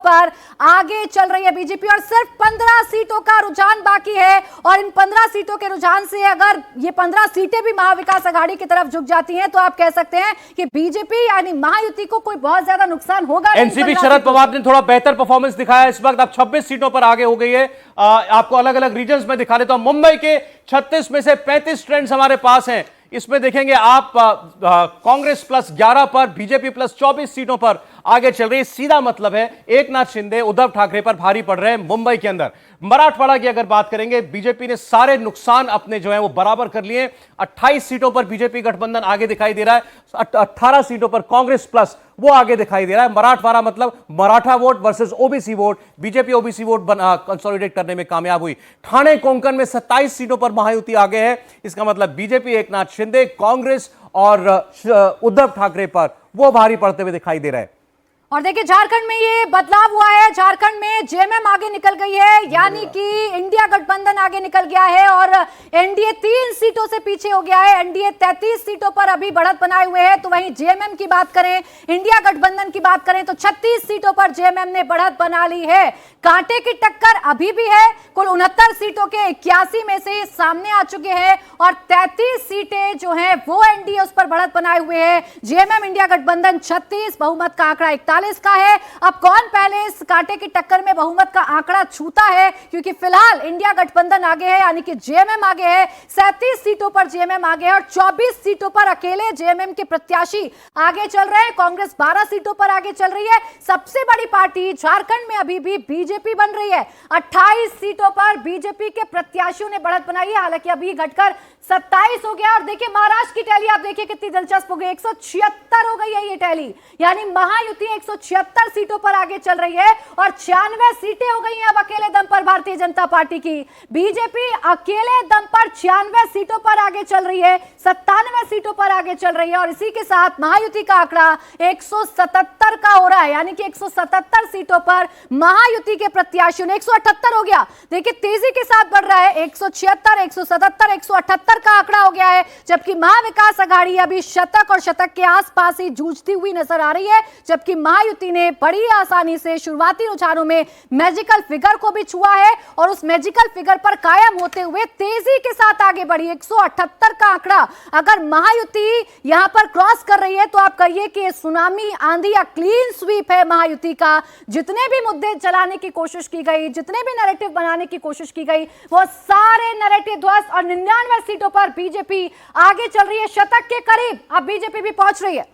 पर आगे चल रही है बीजेपी और सिर्फ 15 सीटों का रुझान बाकी है। और इन 15 सीटों के रुझान से अगर ये 15 सीटें भी महाविकास आघाड़ी की तरफ झुक जाती हैं तो आप कह सकते हैं कि बीजेपी यानी महायुति को कोई बहुत ज्यादा नुकसान होगा। एनसीपी शरद पवार ने थोड़ा बेहतर परफॉर्मेंस दिखाया, इस वक्त अब 26 सीटों पर आगे हो गई है। आपको अलग अलग रीजन्स में दिखा देता हूं। मुंबई के 36 में से 35 ट्रेंड्स हमारे पास हैं। इसमें देखेंगे आप कांग्रेस +11 पर, बीजेपी +24 सीटों पर आगे चल रही है। सीधा मतलब है एकनाथ शिंदे उद्धव ठाकरे पर भारी पड़ रहे हैं मुंबई के अंदर। मराठवाड़ा की अगर बात करेंगे, बीजेपी ने सारे नुकसान अपने जो है वो बराबर कर लिए। 28 सीटों पर बीजेपी गठबंधन आगे दिखाई दे रहा है, 18 सीटों पर कांग्रेस प्लस वो आगे दिखाई दे रहा है। मराठवाड़ा मतलब Maratha vote versus OBC vote, BJP OBC vote consolidate करने में कामयाब हुई। ठाणे कोंकण में 27 सीटों पर महायुति आगे है। इसका मतलब बीजेपी, एकनाथ शिंदे, कांग्रेस और उद्धव ठाकरे पर वो भारी पड़ते हुए दिखाई दे रहा है। और देखिए झारखंड में ये बदलाव हुआ है। झारखंड में जेएमएम आगे निकल गई है, यानी कि इंडिया गठबंधन आगे निकल गया है और एनडीए 3 सीटों से पीछे हो गया है। एनडीए 33 सीटों पर अभी बढ़त बनाए हुए है। तो वहीं जेएमएम की बात करें, इंडिया गठबंधन की बात करें तो 36 सीटों पर जेएमएम ने बढ़त बना ली है। कांटे की टक्कर अभी भी है। कुल 69 सीटों के 81 में से सामने आ चुके हैं और 33 सीटें जो है वो एनडीए उस पर बढ़त बनाए हुए है। जेएमएम इंडिया गठबंधन 36, बहुमत का आंकड़ा 41 का है। अब कौन पहले इस कांटे की टक्कर में बहुमत का आंकड़ा छूता है, क्योंकि फिलहाल इंडिया गठबंधन आगे है, यानी कि जेएमएम आगे है। 37 सीटों पर जेएमएम आगे है और 24 सीटों पर अकेले जेएमएम के प्रत्याशी आगे चल रहे हैं। कांग्रेस 12 सीटों पर आगे चल रही है। सबसे बड़ी पार्टी झारखंड में अभी भी बीजेपी बन रही है। 28 सीटों पर बीजेपी के प्रत्याशियों ने बढ़त बनाई है, हालांकि अभी घटकर 27 हो गया। और देखिए महाराष्ट्र की टैली आप देखिए कितनी दिलचस्प हो गई, 176 हो गई है ये टैली, यानी महायुति 176 सीटों पर आगे चल रही है और 96 सीटें हो गई हैं अब अकेले दम पर भारतीय जनता पार्टी की। बीजेपी अकेले दम पर 96 सीटों पर आगे चल रही है, 97 सीटों पर आगे चल रही है और इसी के साथ महायुति का आंकड़ा 177 का हो रहा है, यानी कि 177 सीटों पर महायुति के प्रत्याशियों ने 178 हो गया। देखिए तेजी के साथ बढ़ रहा है, 176, 177, 178 का आंकड़ा हो गया है, जबकि महाविकास आघाड़ी अभी शतक और शतक के आसपास ही जूझती हुई नजर आ रही है। जबकि महायुति ने बड़ी आसानी से शुरुआती रुझानों में मैजिकल फिगर को भी छुआ है और उस मैजिकल फिगर पर कायम होते हुए तेजी के साथ आगे बढ़ी। 178 का आंकड़ा अगर महायुति यहां पर क्रॉस कर रही है तो आप कहिए कि सुनामी, आंधी या क्लीन स्वीप है महायुति का। जितने भी मुद्दे चलाने की कोशिश की गई, जितने भी नैरेटिव बनाने की कोशिश की गई, वो सारे नैरेटिव ध्वस्त और 99 सीटों पर बीजेपी आगे चल रही है, शतक के करीब अब बीजेपी भी पहुंच रही है।